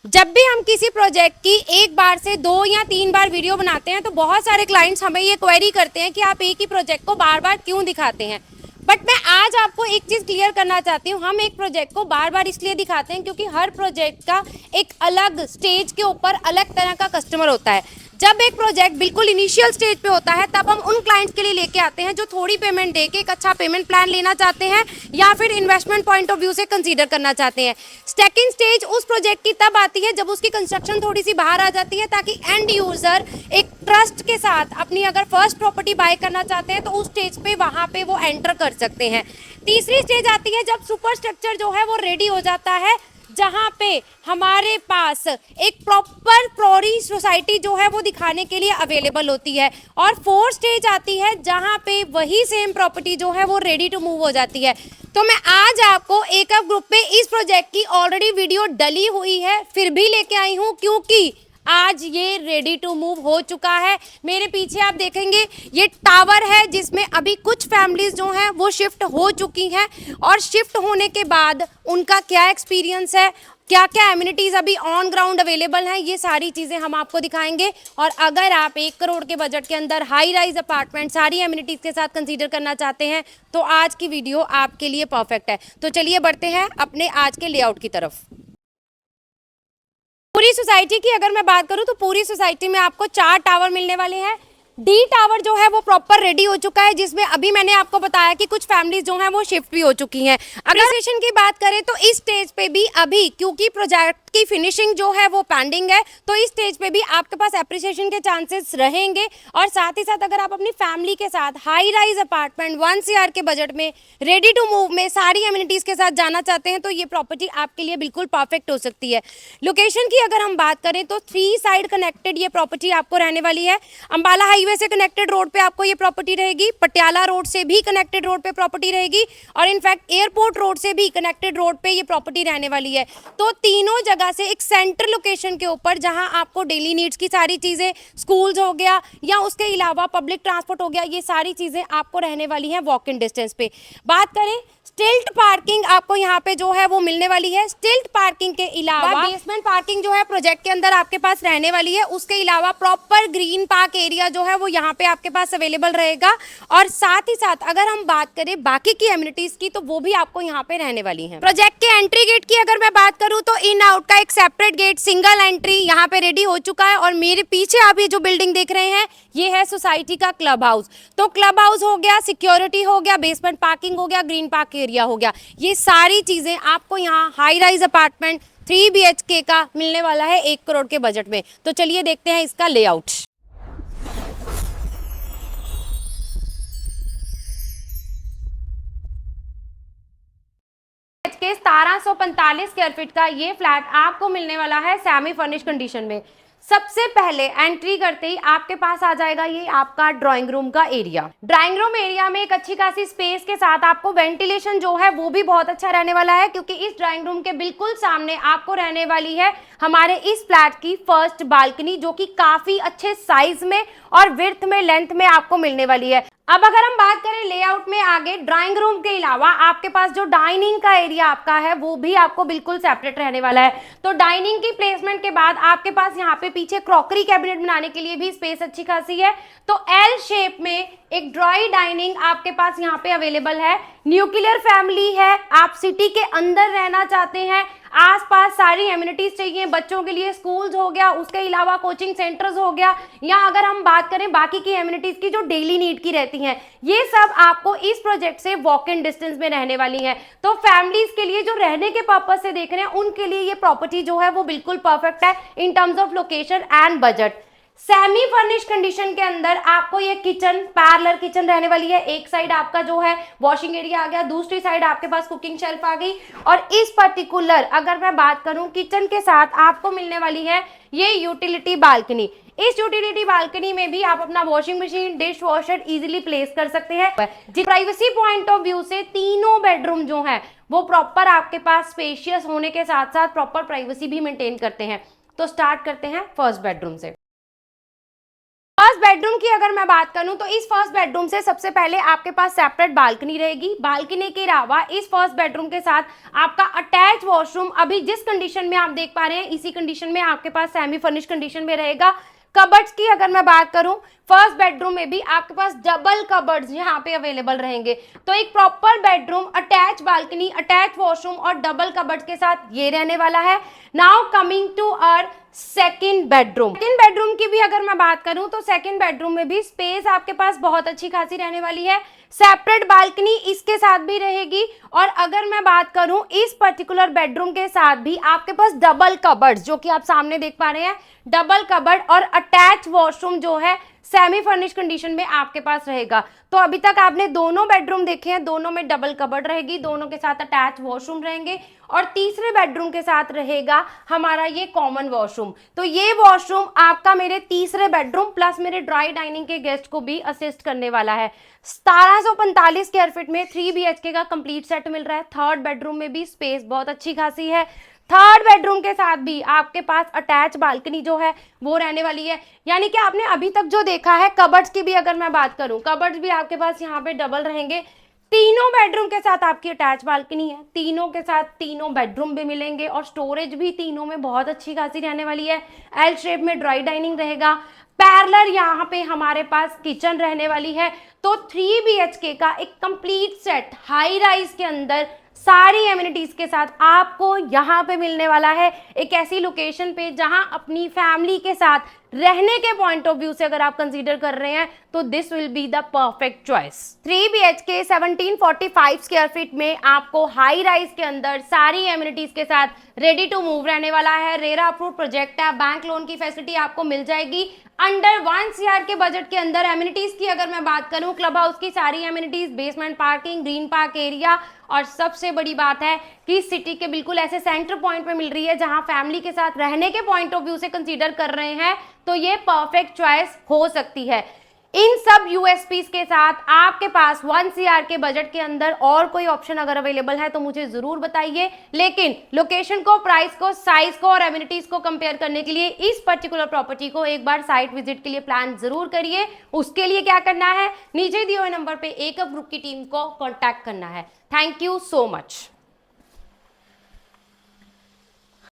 जब भी हम किसी प्रोजेक्ट की एक बार से 2 या 3 बार वीडियो बनाते हैं तो बहुत सारे क्लाइंट्स हमें ये क्वेरी करते हैं कि आप एक ही प्रोजेक्ट को बार बार क्यों दिखाते हैं। बट मैं आज आपको एक चीज़ क्लियर करना चाहती हूँ, हम एक प्रोजेक्ट को बार बार इसलिए दिखाते हैं क्योंकि हर प्रोजेक्ट का एक अलग स्टेज के ऊपर अलग तरह का कस्टमर होता है। जब एक प्रोजेक्ट बिल्कुल इनिशियल स्टेज पे होता है तब हम उन क्लाइंट्स के लिए लेके आते हैं जो थोड़ी पेमेंट दे के एक अच्छा पेमेंट प्लान लेना चाहते हैं या फिर इन्वेस्टमेंट पॉइंट ऑफ व्यू से कंसीडर करना चाहते हैं। सेकंड स्टेज उस प्रोजेक्ट की तब आती है जब उसकी कंस्ट्रक्शन थोड़ी सी बाहर आ जाती है ताकि एंड यूजर एक ट्रस्ट के साथ अपनी अगर फर्स्ट प्रॉपर्टी बाय करना चाहते हैं तो उस स्टेज पे वहां पे वो एंटर कर सकते हैं। तीसरी स्टेज आती है जब सुपर स्ट्रक्चर जो है वो रेडी हो जाता है, जहाँ पे हमारे पास एक प्रॉपर प्रॉरी सोसाइटी जो है वो दिखाने के लिए अवेलेबल होती है। और फोर्थ स्टेज आती है जहाँ पे वही सेम प्रॉपर्टी जो है वो रेडी टू मूव हो जाती है। तो मैं आज आपको एकअप ग्रुप पे इस प्रोजेक्ट की ऑलरेडी वीडियो डली हुई है फिर भी लेके आई हूँ क्योंकि आज ये रेडी टू मूव हो चुका है। मेरे पीछे आप देखेंगे ये टावर है जिसमें अभी कुछ फैमिलीज जो हैं वो शिफ्ट हो चुकी हैं और शिफ्ट होने के बाद उनका क्या एक्सपीरियंस है, क्या क्या एमिनिटीज़ अभी ऑन ग्राउंड अवेलेबल हैं, ये सारी चीज़ें हम आपको दिखाएंगे। और अगर आप 1 करोड़ के बजट के अंदर हाई राइज अपार्टमेंट सारी एमिनिटीज़ के साथ कंसीडर करना चाहते हैं तो आज की वीडियो आपके लिए परफेक्ट है। तो चलिए बढ़ते हैं अपने आज के लेआउट की तरफ। पूरी सोसाइटी की अगर मैं बात करूं तो पूरी सोसाइटी में आपको 4 टावर मिलने वाले हैं। डी टावर जो है वो प्रॉपर रेडी हो चुका है जिसमें अभी मैंने आपको बताया कि कुछ फैमिलीज जो हैं वो शिफ्ट भी हो चुकी हैं। अगर सेशन की बात करें तो इस स्टेज पे भी अभी क्योंकि प्रोजेक्ट की फिनिशिंग जो है वो पेंडिंग है तो इस स्टेज पे भी आपके पास एप्रिसिएशन के चांसेस रहेंगे। और साथ ही साथ अगर आप अपनी फैमिली के साथ हाई राइज अपार्टमेंट 1 CR के बजट में रेडी टू मूव में सारी एमिनिटीज के साथ जाना चाहते हैं तो ये प्रॉपर्टी आपके लिए बिल्कुल परफेक्ट हो सकती है। लोकेशन की अगर हम बात करें तो 3 साइड कनेक्टेड ये प्रॉपर्टी आपको रहने वाली है। अंबाला हाईवे से कनेक्टेड रोड पे आपको ये प्रॉपर्टी रहेगी, पटियाला रोड से भी कनेक्टेड रोड पे प्रॉपर्टी रहेगी और इनफैक्ट एयरपोर्ट रोड से भी कनेक्टेड रोड पे ये प्रॉपर्टी रहने वाली है। तो तीनों जगह से एक सेंटर लोकेशन के ऊपर जहां आपको डेली नीड्स की सारी चीजें, स्कूल्स हो गया या उसके अलावा पब्लिक ट्रांसपोर्ट हो गया, ये सारी चीजें आपको रहने वाली हैं वॉक इन डिस्टेंस पे। बात करें स्टिल्ट पार्किंग आपको यहाँ पे जो है वो मिलने वाली है। स्टिल्ट पार्किंग के अलावा बेसमेंट पार्किंग जो है प्रोजेक्ट के अंदर आपके पास रहने वाली है। उसके अलावा प्रॉपर ग्रीन पार्क एरिया जो है वो यहाँ पे आपके पास अवेलेबल रहेगा। और साथ ही साथ अगर हम बात करें बाकी की एमिनिटीज की तो वो भी आपको यहाँ पे रहने वाली है। प्रोजेक्ट के एंट्री गेट की अगर मैं बात करूँ तो इन आउट का एक सेपरेट गेट सिंगल एंट्री यहाँ पे रेडी हो चुका है। और मेरे पीछे आप ये जो बिल्डिंग देख रहे हैं ये है सोसाइटी का क्लब हाउस। तो क्लब हाउस हो गया, सिक्योरिटी हो गया, बेसमेंट पार्किंग हो गया, ग्रीन पार्क एरिया हो गया, ये सारी चीजें आपको यहाँ हाई राइज अपार्टमेंट 3 BHK का मिलने वाला है 1 करोड़ के बजट में। तो चलिए देखते हैं इसका लेआउट। के 1745 स्क्वायर फीट का ये फ्लैट आपको मिलने वाला है सेमी फर्निश कंडीशन में। सबसे पहले एंट्री करते ही आपके पास आ जाएगा ये आपका ड्राइंग रूम का एरिया। ड्राइंग रूम एरिया में एक अच्छी खासी स्पेस के साथ आपको वेंटिलेशन जो है वो भी बहुत अच्छा रहने वाला है क्योंकि इस ड्राइंग रूम के बिल्कुल सामने आपको रहने वाली है हमारे इस फ्लैट की फर्स्ट बालकनी जो कि काफी अच्छे साइज में और विड्थ में, लेंथ में आपको मिलने वाली है। अब अगर हम बात करें लेआउट में आगे, ड्राइंग रूम के अलावा आपके पास जो डाइनिंग का एरिया आपका है वो भी आपको बिल्कुल सेपरेट रहने वाला है। तो डाइनिंग की प्लेसमेंट के बाद आपके पास यहाँ पे पीछे क्रॉकरी कैबिनेट बनाने के लिए भी स्पेस अच्छी खासी है। तो एल शेप में एक ड्राई डाइनिंग आपके पास यहाँ पे अवेलेबल है। न्यूक्लियर फैमिली है, आप सिटी के अंदर रहना चाहते हैं, आसपास सारी एमिनिटीज चाहिए, बच्चों के लिए स्कूल्स हो गया, उसके अलावा कोचिंग सेंटर्स हो गया, या अगर हम बात करें बाकी की एमिनिटीज की जो डेली नीड की रहती हैं, ये सब आपको इस प्रोजेक्ट से वॉक इन डिस्टेंस में रहने वाली हैं। तो फैमिलीज के लिए जो रहने के पर्पज से देख रहे हैं उनके लिए ये प्रॉपर्टी जो है वो बिल्कुल परफेक्ट है in terms of location and budget. Semi furnish condition के अंदर आपको ये किचन, पैरेलल किचन रहने वाली है। एक साइड आपका जो है वॉशिंग एरिया आ गया, दूसरी साइड आपके पास कुकिंग शेल्फ आ गई। और इस पर्टिकुलर अगर मैं बात करूं किचन के साथ आपको मिलने वाली है ये यूटिलिटी बालकनी। इस यूटिलिटी बालकनी में भी आप अपना washing machine, dish washer easily place कर सकते हैं। प्राइवेसी पॉइंट ऑफ व्यू से तीनों बेडरूम जो है वो प्रॉपर आपके पास स्पेशियस होने के साथ साथ प्रॉपर प्राइवेसी भी मेंटेन करते हैं। तो स्टार्ट करते हैं फर्स्ट बेडरूम से। फर्स्ट बेडरूम की अगर मैं बात करूं तो इस फर्स्ट बेडरूम से सबसे पहले आपके पास सेपरेट बालकनी रहेगी। बालकनी के अलावा इस फर्स्ट बेडरूम के साथ आपका अटैच वॉशरूम अभी जिस कंडीशन में आप देख पा रहे हैं इसी कंडीशन में आपके पास सेमी फर्निश कंडीशन में रहेगा। कबर्ड्स की अगर मैं बात करूं फर्स्ट बेडरूम में भी आपके पास डबल कबर्ड्स यहाँ पे अवेलेबल रहेंगे। तो एक proper bedroom, attach balcony, attach washroom और डबल कबर्ड्स के साथ ये रहने वाला है। Now coming to our second bedroom. Second bedroom की भी अगर मैं बात करूं तो सेकेंड बेडरूम में भी स्पेस आपके पास बहुत अच्छी खासी रहने वाली है। सेपरेट बालकनी इसके साथ भी रहेगी और अगर मैं बात करूं इस पर्टिकुलर बेडरूम के साथ भी आपके पास डबल कबर्ड जो कि आप सामने देख पा रहे हैं, डबल कबर्ड और अटैच वॉशरूम जो है सेमी फर्निश कंडीशन में आपके पास रहेगा। तो अभी तक आपने दोनों बेडरूम देखे हैं, दोनों में डबल कबर्ड रहेगी, दोनों के साथ अटैच वॉशरूम रहेंगे और तीसरे बेडरूम के साथ रहेगा हमारा ये कॉमन वॉशरूम। तो ये वॉशरूम आपका मेरे तीसरे बेडरूम प्लस मेरे ड्राई डाइनिंग के गेस्ट को भी असिस्ट करने वाला है। 1745 स्क्वायर फीट में 3 BHK का कंप्लीट सेट मिल रहा है। थर्ड बेडरूम में भी स्पेस बहुत अच्छी खासी है। थर्ड बेडरूम के साथ भी आपके पास अटैच बालकनी जो है वो रहने वाली है। यानी कि आपने अभी तक जो देखा है, कबर्ड्स की भी अगर मैं बात करूं, कबर्ड्स भी आपके पास यहाँ पे डबल रहेंगे। तीनों बेडरूम के साथ आपकी अटैच बालकनी है, तीनों के साथ तीनों बेडरूम भी मिलेंगे और स्टोरेज भी तीनों में बहुत अच्छी खासी रहने वाली है। एल शेप में ड्राई डाइनिंग रहेगा। पैरेलल यहाँ पे हमारे पास किचन रहने वाली है। तो 3 BHK का एक कंप्लीट सेट हाई राइज के अंदर सारी एमिनिटीज के साथ आपको यहाँ पे मिलने वाला है। एक ऐसी लोकेशन पे जहां अपनी फैमिली के साथ रहने के पॉइंट ऑफ व्यू से अगर आप कंसीडर कर रहे हैं तो this will be the perfect choice. 3 BHK 1745 square feet में आपको हाई राइज के अंदर सारी एमिनिटीज के साथ रेडी टू मूव रहने वाला है। रेरा अप्रूव प्रोजेक्ट है, बैंक लोन की फैसिलिटी आपको मिल जाएगी अंडर 1 CR के बजट के अंदर। एमिनिटीज की अगर मैं बात करूं, क्लब हाउस की सारी amenities, basement parking, green park area और सबसे बड़ी बात है कि सिटी के बिल्कुल ऐसे सेंटर पॉइंट में मिल रही है जहां फैमिली के साथ रहने के पॉइंट ऑफ व्यू से कंसीडर कर रहे हैं तो ये परफेक्ट चॉइस हो सकती है। इन सब यूएसपीज के साथ आपके पास 1 CR के बजट के अंदर और कोई ऑप्शन अगर अवेलेबल है तो मुझे जरूर बताइए। लेकिन लोकेशन को, प्राइस को, साइज को और एमिनिटीज को कंपेयर करने के लिए इस पर्टिकुलर प्रॉपर्टी को एक बार साइट विजिट के लिए प्लान जरूर करिए। उसके लिए क्या करना है, नीचे दिए हुए नंबर पे एकअप ग्रुप की टीम को कॉन्टैक्ट करना है। Thank you so much.